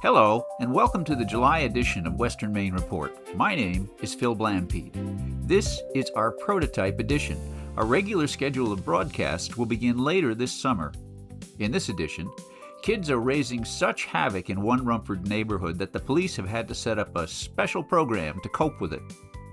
Hello, and welcome to the July edition of Western Maine Report. My name is Phil Blampied. This is our prototype edition. Our regular schedule of broadcasts will begin later this summer. In this edition, kids are raising such havoc in one Rumford neighborhood that the police have had to set up a special program to cope with it.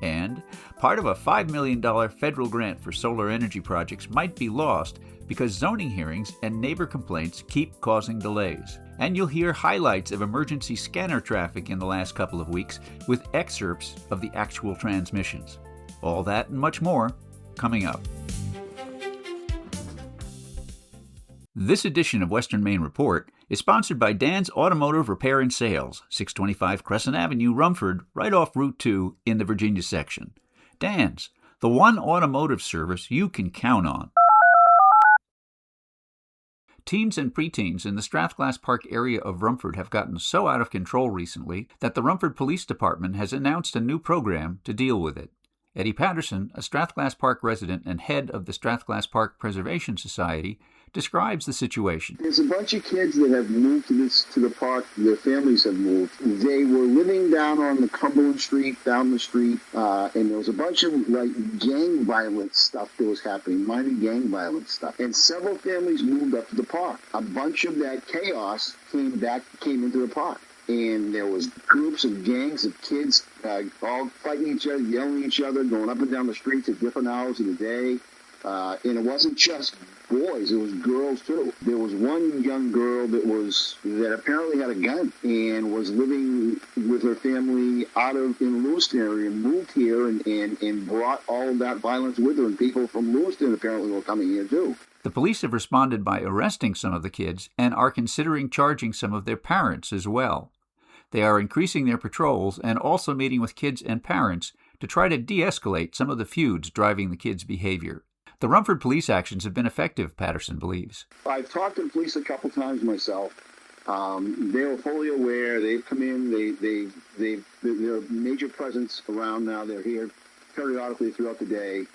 And part of a $5 million federal grant for solar energy projects might be lost because zoning hearings and neighbor complaints keep causing delays. And you'll hear highlights of emergency scanner traffic in the last couple of weeks with excerpts of the actual transmissions. All that and much more coming up. This edition of Western Maine Report is sponsored by Dan's Automotive Repair and Sales, 625 Crescent Avenue, Rumford, right off Route 2 in the Virginia section. Dan's, the one automotive service you can count on. Teens and preteens in the Strathglass Park area of Rumford have gotten so out of control recently that the Rumford Police Department has announced a new program to deal with it. Eddie Patterson, a Strathglass Park resident and head of the Strathglass Park Preservation Society, describes the situation. There's a bunch of kids that have moved to the park. Their families have moved. They were living down on the Cumberland Street, down the street, and there was a bunch of gang violence stuff that was happening, minor gang violence stuff. And several families moved up to the park. A bunch of that chaos came into the park. And there was groups of gangs of kids all fighting each other, yelling at each other, going up and down the streets at different hours of the day. And it wasn't just boys, it was girls too. There was one young girl that apparently had a gun and was living with her family in Lewiston area and moved here and brought all of that violence with her. And people from Lewiston apparently were coming here too. The police have responded by arresting some of the kids and are considering charging some of their parents as well. They are increasing their patrols and also meeting with kids and parents to try to de-escalate some of the feuds driving the kids' behavior. The Rumford police actions have been effective, Patterson believes. I've talked to the police a couple times myself. They were fully aware. They've come in. They're a major presence around now. They're here periodically throughout the day.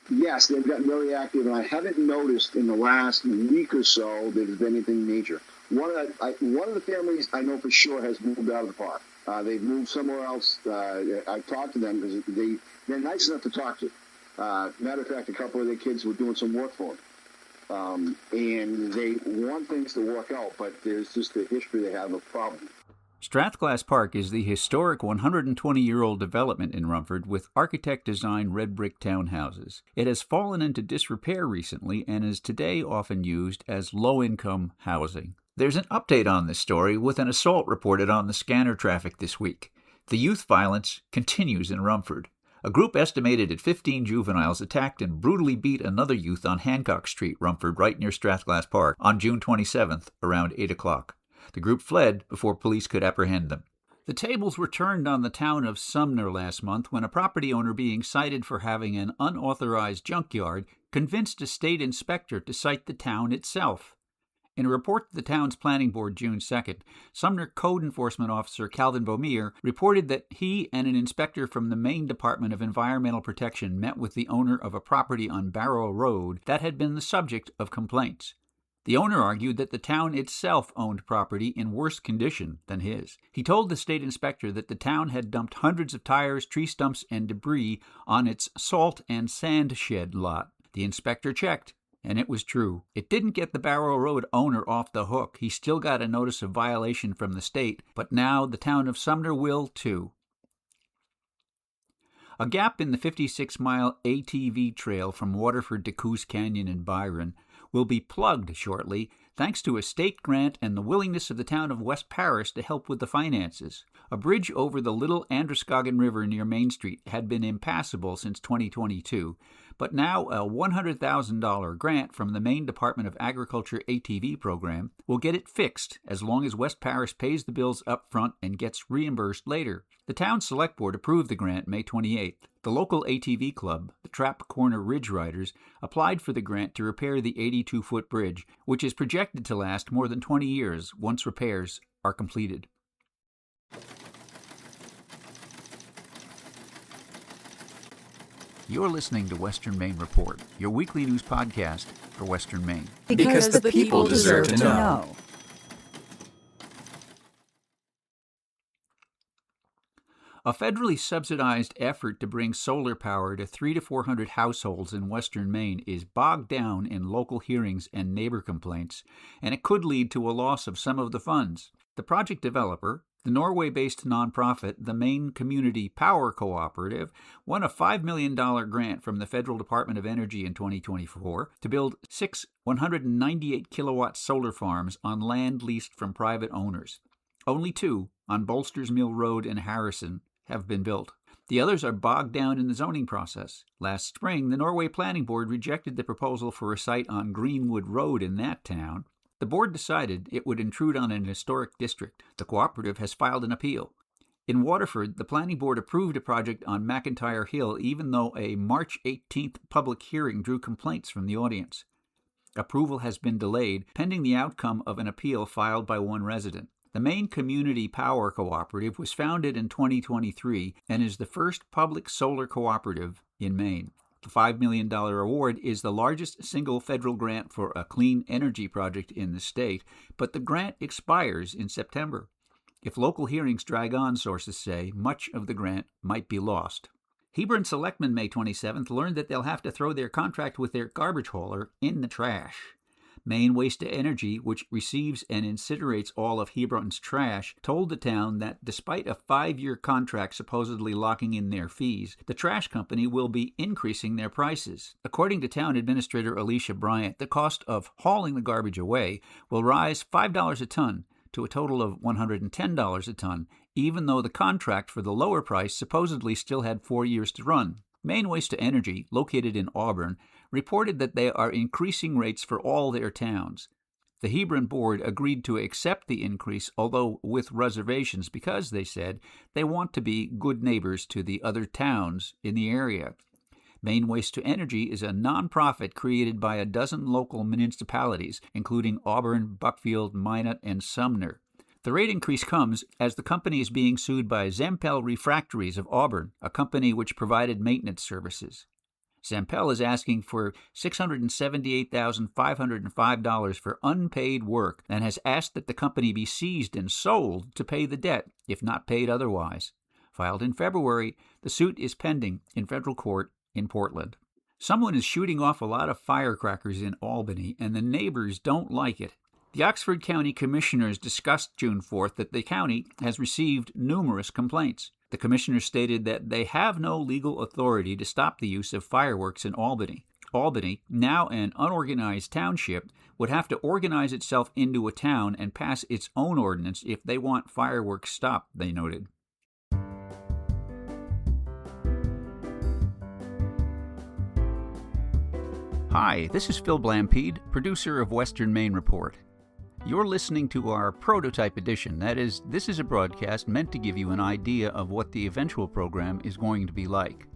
Yes, they've gotten very active, and I haven't noticed in the last week or so that there's been anything major. One of the families I know for sure has moved out of the park. They've moved somewhere else. I've talked to them because they're nice enough to talk to. Matter of fact, a couple of their kids were doing some work for them. And they want things to work out, but there's just a history they have of problems. Strathglass Park is the historic 120-year-old development in Rumford with architect-designed red brick townhouses. It has fallen into disrepair recently and is today often used as low-income housing. There's an update on this story with an assault reported on the scanner traffic this week. The youth violence continues in Rumford. A group estimated at 15 juveniles attacked and brutally beat another youth on Hancock Street, Rumford, right near Strathglass Park, on June 27th, around 8 o'clock. The group fled before police could apprehend them. The tables were turned on the town of Sumner last month when a property owner being cited for having an unauthorized junkyard convinced a state inspector to cite the town itself. In a report to the town's planning board June 2nd, Sumner Code Enforcement Officer Calvin Beaumier reported that he and an inspector from the Maine Department of Environmental Protection met with the owner of a property on Barrow Road that had been the subject of complaints. The owner argued that the town itself owned property in worse condition than his. He told the state inspector that the town had dumped hundreds of tires, tree stumps, and debris on its salt and sand shed lot. The inspector checked, and it was true. It didn't get the Barrow Road owner off the hook. He still got a notice of violation from the state, but now the town of Sumner will too. A gap in the 56-mile ATV trail from Waterford to Coos Canyon in Byron will be plugged shortly thanks to a state grant and the willingness of the town of West Paris to help with the finances. A bridge over the Little Androscoggin River near Main Street had been impassable since 2022, but now a $100,000 grant from the Maine Department of Agriculture ATV program will get it fixed as long as West Paris pays the bills up front and gets reimbursed later. The town select board approved the grant May 28th. The local ATV club, the Trap Corner Ridge Riders, applied for the grant to repair the 82-foot bridge, which is projected to last more than 20 years once repairs are completed. You're listening to Western Maine Report, your weekly news podcast for Western Maine. Because the people deserve to know. A federally subsidized effort to bring solar power to 300 to 400 households in Western Maine is bogged down in local hearings and neighbor complaints, and it could lead to a loss of some of the funds. The project developer, the Norway-based nonprofit, the Maine Community Power Cooperative, won a $5 million grant from the Federal Department of Energy in 2024 to build 6 198-kilowatt solar farms on land leased from private owners. Only 2, on Bolsters Mill Road in Harrison, have been built. The others are bogged down in the zoning process. Last spring, the Norway Planning Board rejected the proposal for a site on Greenwood Road in that town. The board decided it would intrude on an historic district. The cooperative has filed an appeal. In Waterford, the planning board approved a project on McIntyre Hill even though a March 18th public hearing drew complaints from the audience. Approval has been delayed pending the outcome of an appeal filed by one resident. The Maine Community Power Cooperative was founded in 2023 and is the first public solar cooperative in Maine. The $5 million award is the largest single federal grant for a clean energy project in the state, but the grant expires in September. If local hearings drag on, sources say, much of the grant might be lost. Hebron selectmen May 27th learned that they'll have to throw their contract with their garbage hauler in the trash. Maine Waste to Energy, which receives and incinerates all of Hebron's trash, told the town that despite a 5-year contract supposedly locking in their fees, the trash company will be increasing their prices. According to town administrator Alicia Bryant, the cost of hauling the garbage away will rise $5 a ton to a total of $110 a ton, even though the contract for the lower price supposedly still had 4 years to run. Maine Waste to Energy, located in Auburn, reported that they are increasing rates for all their towns. The Hebron board agreed to accept the increase, although with reservations because, they said, they want to be good neighbors to the other towns in the area. Maine Waste to Energy is a nonprofit created by a dozen local municipalities, including Auburn, Buckfield, Minot, and Sumner. The rate increase comes as the company is being sued by Zempel Refractories of Auburn, a company which provided maintenance services. Zempel is asking for $678,505 for unpaid work and has asked that the company be seized and sold to pay the debt, if not paid otherwise. Filed in February, the suit is pending in federal court in Portland. Someone is shooting off a lot of firecrackers in Albany, and the neighbors don't like it. The Oxford County Commissioners discussed June 4th that the county has received numerous complaints. The commissioners stated that they have no legal authority to stop the use of fireworks in Albany. Albany, now an unorganized township, would have to organize itself into a town and pass its own ordinance if they want fireworks stopped, they noted. Hi, this is Phil Blampede, producer of Western Maine Report. You're listening to our prototype edition. That is, this is a broadcast meant to give you an idea of what the eventual program is going to be like.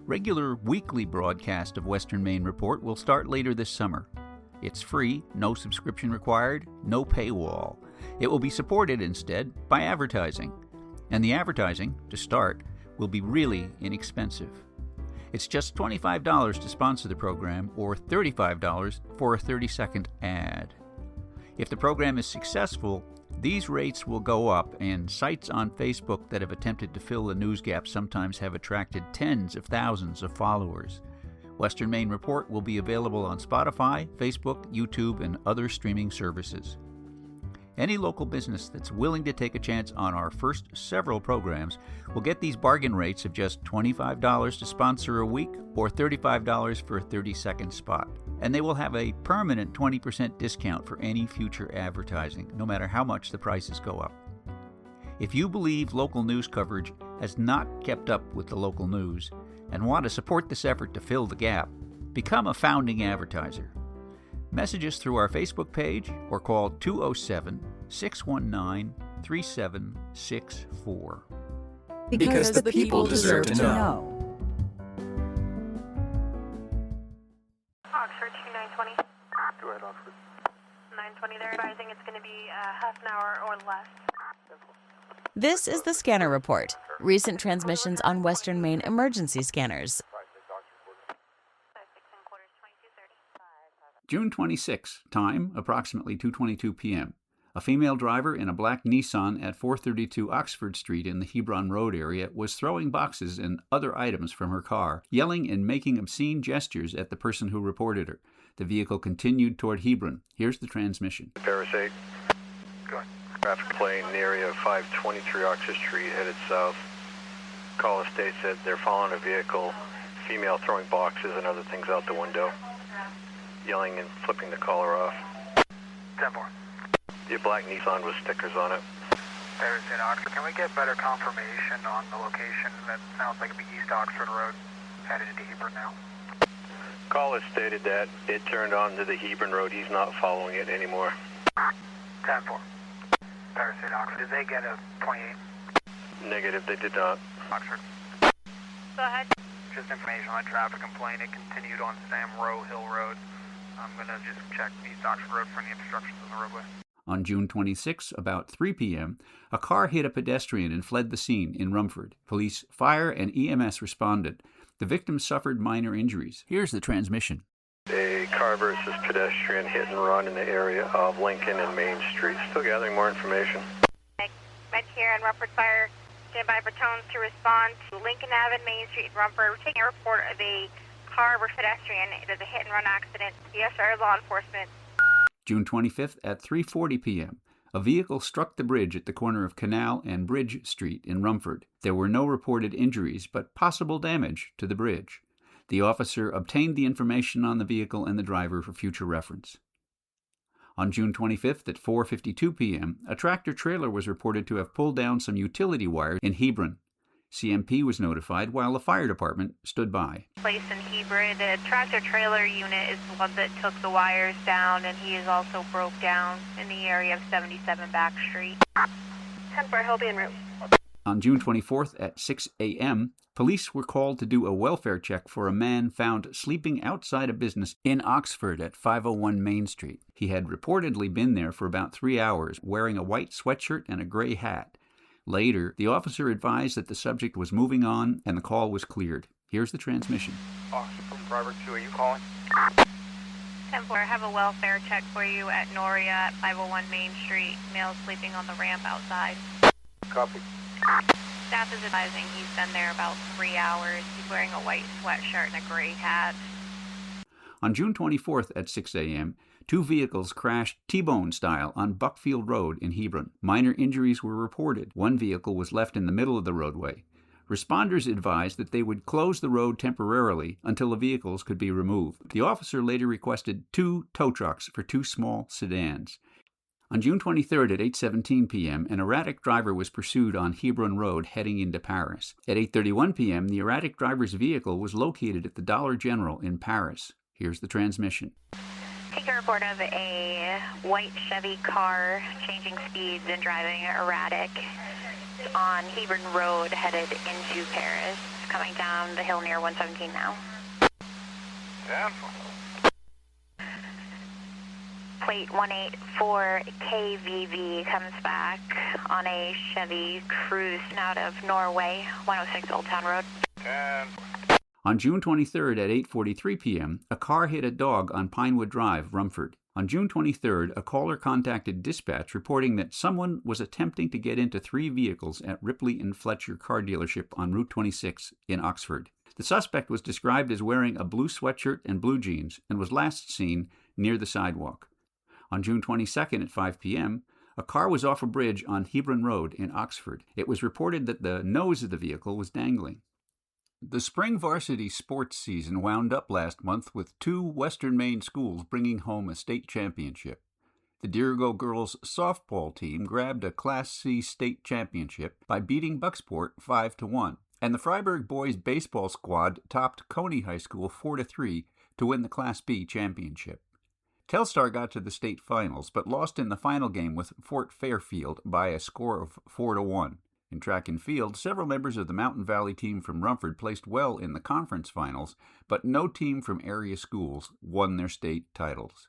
Regular weekly broadcast of Western Maine Report will start later this summer. It's free, no subscription required, no paywall. It will be supported instead by advertising. And the advertising, to start, will be really inexpensive. It's just $25 to sponsor the program or $35 for a 30-second ad. If the program is successful, these rates will go up, and sites on Facebook that have attempted to fill the news gap sometimes have attracted tens of thousands of followers. Western Maine Report will be available on Spotify, Facebook, YouTube, and other streaming services. Any local business that's willing to take a chance on our first several programs will get these bargain rates of just $25 to sponsor a week or $35 for a 30-second spot. And they will have a permanent 20% discount for any future advertising, no matter how much the prices go up. If you believe local news coverage has not kept up with the local news and want to support this effort to fill the gap, become a founding advertiser. Message us through our Facebook page or call 207-619-3764. Because the people deserve to know. Oxford 2920. Go ahead, Oxford. 920, they're advising it's going to be half an hour or less. This is the Scanner Report. Recent transmissions on Western Maine emergency scanners. June 26, time approximately 2:22 p.m. A female driver in a black Nissan at 432 Oxford Street in the Hebron Road area was throwing boxes and other items from her car, yelling and making obscene gestures at the person who reported her. The vehicle continued toward Hebron. Here's the transmission. Paris 8. Go ahead. Traffic plane in the area of 523 Oxford Street headed south. Caller states that they're following a vehicle, female throwing boxes and other things out the window, yelling and flipping the caller off. 10-4. The black Nissan with stickers on it. Paris 8 Oxford. Can we get better confirmation on the location? That sounds like it'd be East Oxford Road, headed into Hebron now. Caller stated that it turned onto the Hebron Road. He's not following it anymore. 10-4. Paris 8 Oxford. Did they get a 28? Negative, they did not. Oxford. Go ahead. Just information on a traffic complaint. It continued on Sam Row Hill Road. I'm going to just check East Oxford Road for any obstructions on the roadway. On June 26, about 3 p.m., a car hit a pedestrian and fled the scene in Rumford. Police, fire, and EMS responded. The victim suffered minor injuries. Here's the transmission. A car versus pedestrian hit and run in the area of Lincoln and Main Street. Still gathering more information. Med here and Rumford Fire. Stand by for tones to respond to Lincoln Avenue, Main Street, Rumford. We're taking a report of a car versus pedestrian. It is a hit and run accident. Yes, sir, law enforcement. June 25th at 3:40 p.m., a vehicle struck the bridge at the corner of Canal and Bridge Street in Rumford. There were no reported injuries, but possible damage to the bridge. The officer obtained the information on the vehicle and the driver for future reference. On June 25th at 4:52 p.m., a tractor-trailer was reported to have pulled down some utility wires in Hebron. CMP was notified while the fire department stood by. Place in Hebron, the tractor-trailer unit is the one that took the wires down, and he is also broke down in the area of 77 Back Street. 10-4, he'll be en route. On June 24th at 6 a.m., police were called to do a welfare check for a man found sleeping outside a business in Oxford at 501 Main Street. He had reportedly been there for about 3 hours, wearing a white sweatshirt and a gray hat. Later, the officer advised that the subject was moving on and the call was cleared. Here's the transmission. Officer from driver 2, are you calling? 10-4, I have a welfare check for you at Noria at 501 Main Street. Male sleeping on the ramp outside. Copy. Staff is advising he's been there about 3 hours. He's wearing a white sweatshirt and a gray hat. On June 24th at 6 a.m., 2 vehicles crashed T-bone style on Buckfield Road in Hebron. Minor injuries were reported. 1 vehicle was left in the middle of the roadway. Responders advised that they would close the road temporarily until the vehicles could be removed. The officer later requested 2 tow trucks for 2 small sedans. On June 23rd at 8:17 p.m., an erratic driver was pursued on Hebron Road heading into Paris. At 8:31 p.m., the erratic driver's vehicle was located at the Dollar General in Paris. Here's the transmission. Take a report of a white Chevy car changing speeds and driving erratic on Hebron Road headed into Paris. It's coming down the hill near 117 now. 10-4. Plate 184 KVV comes back on a Chevy Cruise out of Norway, 106 Old Town Road. 10-4. On June 23rd at 8:43 p.m., a car hit a dog on Pinewood Drive, Rumford. On June 23rd, a caller contacted dispatch reporting that someone was attempting to get into 3 vehicles at Ripley and Fletcher car dealership on Route 26 in Oxford. The suspect was described as wearing a blue sweatshirt and blue jeans and was last seen near the sidewalk. On June 22nd at 5 p.m., a car was off a bridge on Hebron Road in Oxford. It was reported that the nose of the vehicle was dangling. The spring varsity sports season wound up last month with 2 Western Maine schools bringing home a state championship. The Dirigo girls' softball team grabbed a Class C state championship by beating Bucksport 5-1, and the Freiburg boys' baseball squad topped Coney High School 4-3 to win the Class B championship. Telstar got to the state finals, but lost in the final game with Fort Fairfield by a score of 4-1. In track and field, several members of the Mountain Valley team from Rumford placed well in the conference finals, but no team from area schools won their state titles.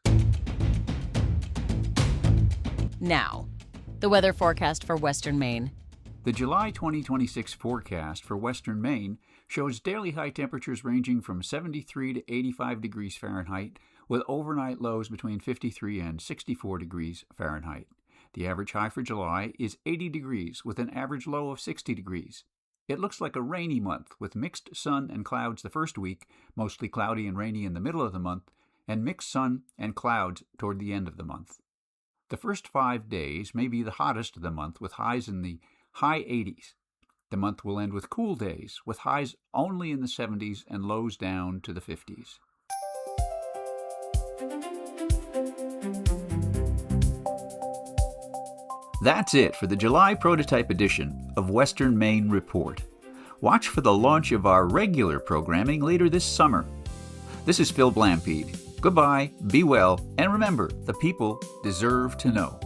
Now, the weather forecast for Western Maine. The July 2026 forecast for Western Maine shows daily high temperatures ranging from 73 to 85 degrees Fahrenheit, with overnight lows between 53 and 64 degrees Fahrenheit. The average high for July is 80 degrees with an average low of 60 degrees. It looks like a rainy month with mixed sun and clouds the first week, mostly cloudy and rainy in the middle of the month, and mixed sun and clouds toward the end of the month. The first 5 days may be the hottest of the month with highs in the high 80s. The month will end with cool days with highs only in the 70s and lows down to the 50s. That's it for the July prototype edition of Western Maine Report. Watch for the launch of our regular programming later this summer. This is Phil Blampede. Goodbye, be well, and remember, the people deserve to know.